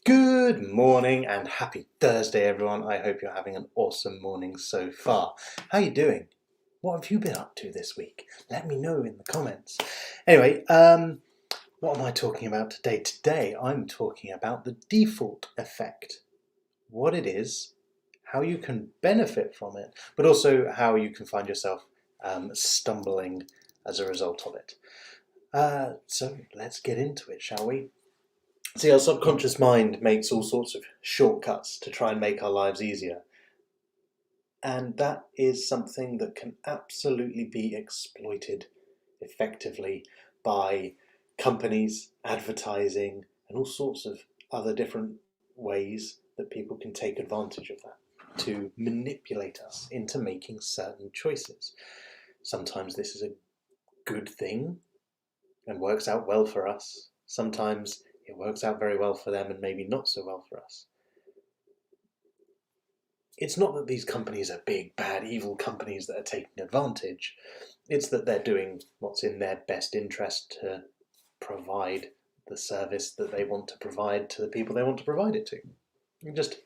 Good morning and happy Thursday, everyone. I hope you're having an awesome morning so far. How are you doing? What have you been up to this week? Let me know in the comments. Anyway, what am I talking about today? Today, I'm talking about the default effect. What it is, how you can benefit from it, but also how you can find yourself stumbling as a result of it. So let's get into it, shall we? See, our subconscious mind makes all sorts of shortcuts to try and make our lives easier. And that is something that can absolutely be exploited effectively by companies, advertising, and all sorts of other different ways that people can take advantage of that to manipulate us into making certain choices. Sometimes this is a good thing and works out well for us. Sometimes it works out very well for them and maybe not so well for us. It's not that these companies are big, bad, evil companies that are taking advantage. It's that they're doing what's in their best interest to provide the service that they want to provide to the people they want to provide it to. It just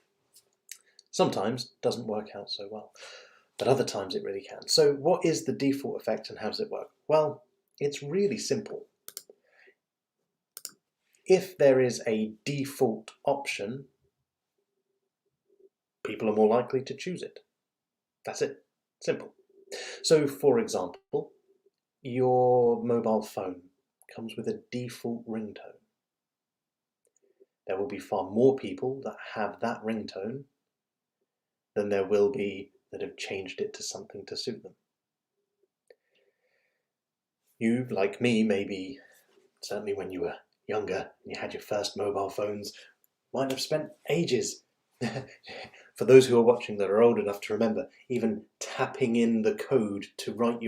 sometimes doesn't work out so well, but other times it really can. So what is the default effect and how does it work? Well, it's really simple. If there is a default option, people are more likely to choose it. That's it. Simple. So, for example, your mobile phone comes with a default ringtone. There will be far more people that have that ringtone than there will be that have changed it to something to suit them. You, like me, maybe, certainly when you were younger and you had your first mobile phones, might have spent ages. For those who are watching that are old enough to remember, even tapping in the code to write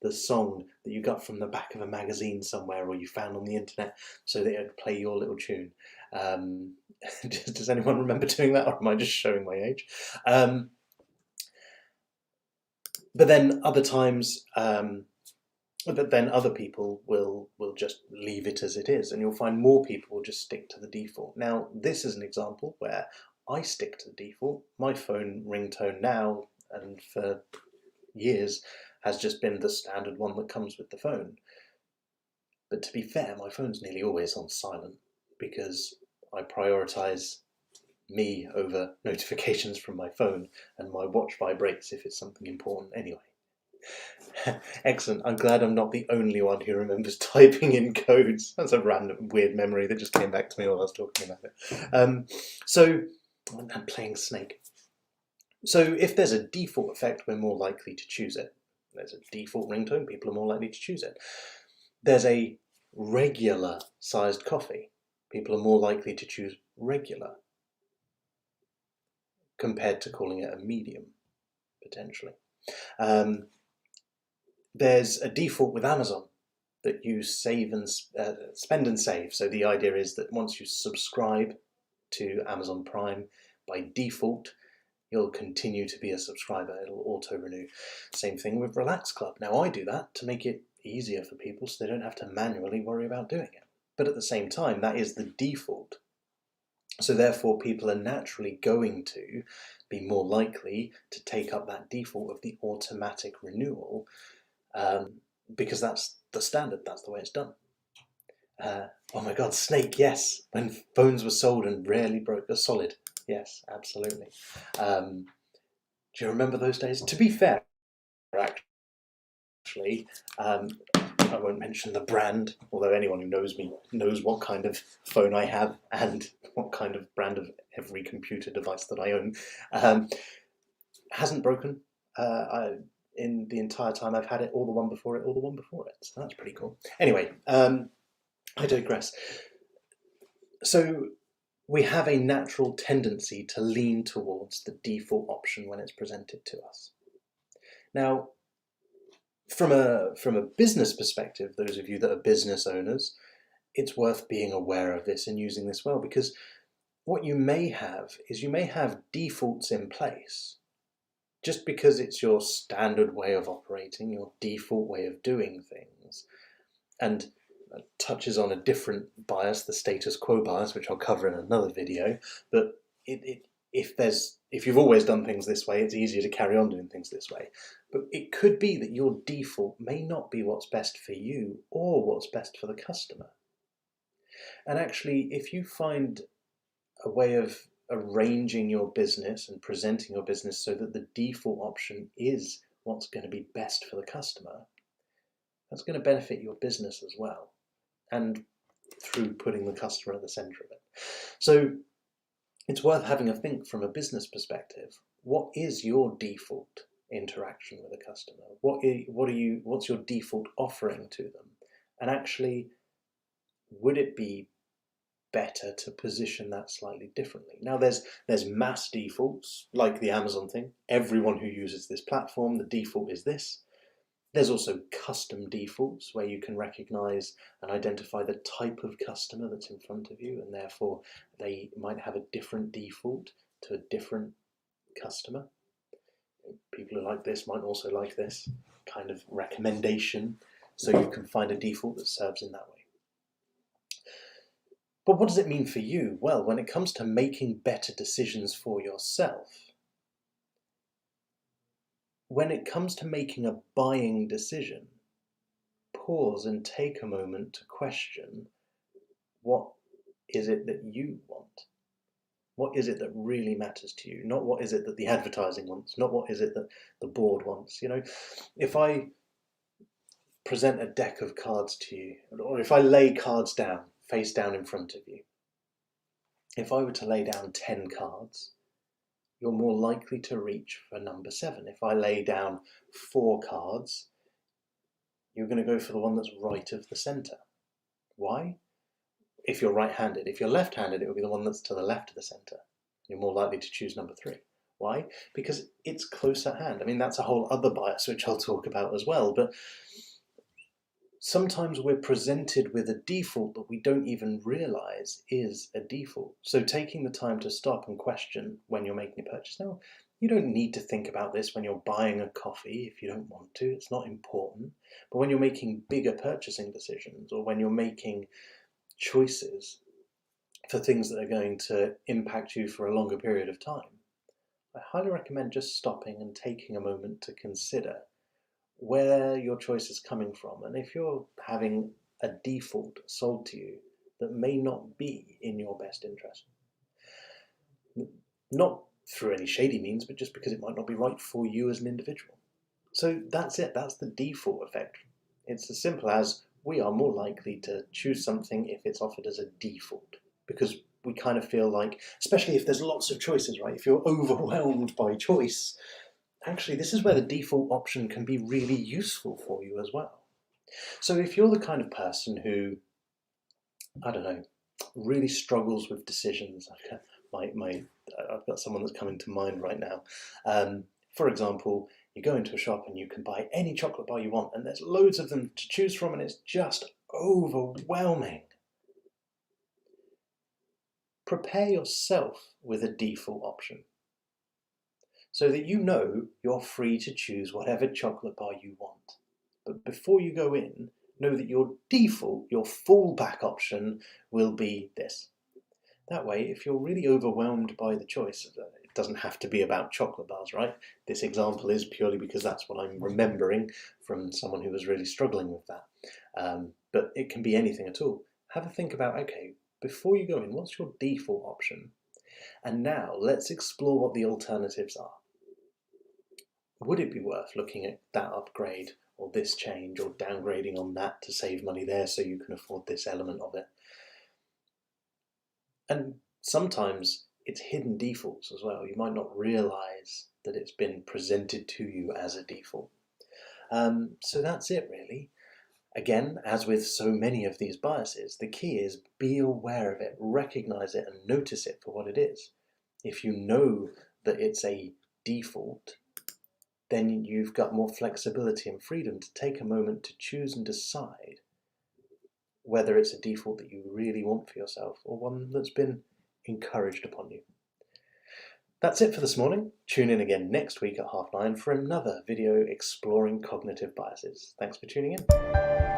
the song that you got from the back of a magazine somewhere or you found on the internet so that it would play your little tune. Does anyone remember doing that, or am I just showing my age? But then other times, but then other people will just leave it as it is, and you'll find more people will just stick to the default. Now, this is an example where I stick to the default. My phone ringtone now, and for years, has just been the standard one that comes with the phone. But to be fair, my phone's nearly always on silent because I prioritise me over notifications from my phone, and my watch vibrates if it's something important anyway. Excellent. I'm glad I'm not the only one who remembers typing in codes. That's a random weird memory that just came back to me while I was talking about it. So I'm playing Snake. So if there's a default effect, we're more likely to choose it. There's a default ringtone, people are more likely to choose it. There's a regular sized coffee. People are more likely to choose regular compared to calling it a medium, potentially. There's a default with Amazon that you save and spend and save. So the idea is that once you subscribe to Amazon Prime, by default, you'll continue to be a subscriber. It'll auto-renew. Same thing with Relax Club. Now, I do that to make it easier for people so they don't have to manually worry about doing it. But at the same time, that is the default. So therefore, people are naturally going to be more likely to take up that default of the automatic renewal because that's the standard, that's the way it's done. Oh my God, Snake, yes. When phones were sold and rarely broke a solid. Yes, absolutely. Do you remember those days? To be fair, actually, I won't mention the brand, although anyone who knows me knows what kind of phone I have and what kind of brand of every computer device that I own. Hasn't broken. In the entire time I've had it, or the one before it, or the one before it. So that's pretty cool. Anyway, I digress. So we have a natural tendency to lean towards the default option when it's presented to us. Now, from a business perspective, those of you that are business owners, it's worth being aware of this and using this well, because what you may have is you may have defaults in place just because it's your standard way of operating, your default way of doing things. And touches on a different bias, the status quo bias, which I'll cover in another video. But if you've always done things this way, it's easier to carry on doing things this way. But it could be that your default may not be what's best for you or what's best for the customer. And actually, if you find a way of arranging your business and presenting your business so that the default option is what's going to be best for the customer, that's going to benefit your business as well, and through putting the customer at the center of it. So it's worth having a think from a business perspective. What is your default interaction with a customer? What's your default offering to them? And actually, would it be better to position that slightly differently? Now, there's mass defaults, like the Amazon thing. Everyone who uses this platform, the default is this. There's also custom defaults, where you can recognize and identify the type of customer that's in front of you, and therefore they might have a different default to a different customer. People who like this might also like this kind of recommendation, so you can find a default that serves in that way. But what does it mean for you? Well, when it comes to making better decisions for yourself, when it comes to making a buying decision, pause and take a moment to question, what is it that you want? What is it that really matters to you? Not what is it that the advertising wants, not what is it that the board wants. If I present a deck of cards to you, or if I lay cards down, face down in front of you, if I were to lay down 10 cards, you're more likely to reach for number 7. If I lay down 4 cards, you're going to go for the one that's right of the center. Why? If you're right-handed. If you're left-handed, it will be the one that's to the left of the center. You're more likely to choose number 3. Why? Because it's close at hand. I mean, that's a whole other bias, which I'll talk about as well. But sometimes we're presented with a default that we don't even realize is a default. So taking the time to stop and question when you're making a purchase. Now, you don't need to think about this when you're buying a coffee if you don't want to. It's not important. But when you're making bigger purchasing decisions, or when you're making choices for things that are going to impact you for a longer period of time, I highly recommend just stopping and taking a moment to consider where your choice is coming from, and if you're having a default sold to you that may not be in your best interest. Not through any shady means, but just because it might not be right for you as an individual. So that's it, that's the default effect. It's as simple as we are more likely to choose something if it's offered as a default, because we kind of feel like, especially if there's lots of choices, right? If you're overwhelmed by choice, actually, this is where the default option can be really useful for you as well. So if you're the kind of person who, I don't know, really struggles with decisions, I've got someone that's coming to mind right now. For example, you go into a shop and you can buy any chocolate bar you want, and there's loads of them to choose from, and it's just overwhelming. Prepare yourself with a default option, so that you know you're free to choose whatever chocolate bar you want. But before you go in, know that your default, your fallback option will be this. That way, if you're really overwhelmed by the choice, it doesn't have to be about chocolate bars, right? This example is purely because that's what I'm remembering from someone who was really struggling with that. But it can be anything at all. Have a think about, okay, before you go in, what's your default option? And now let's explore what the alternatives are. Would it be worth looking at that upgrade or this change, or downgrading on that to save money there so you can afford this element of it? And sometimes it's hidden defaults as well. You might not realize that it's been presented to you as a default. So that's it really. Again, as with so many of these biases, the key is be aware of it, recognize it, and notice it for what it is. If you know that it's a default, then you've got more flexibility and freedom to take a moment to choose and decide whether it's a default that you really want for yourself, or one that's been encouraged upon you. That's it for this morning. Tune in again next week at 9:30 for another video exploring cognitive biases. Thanks for tuning in.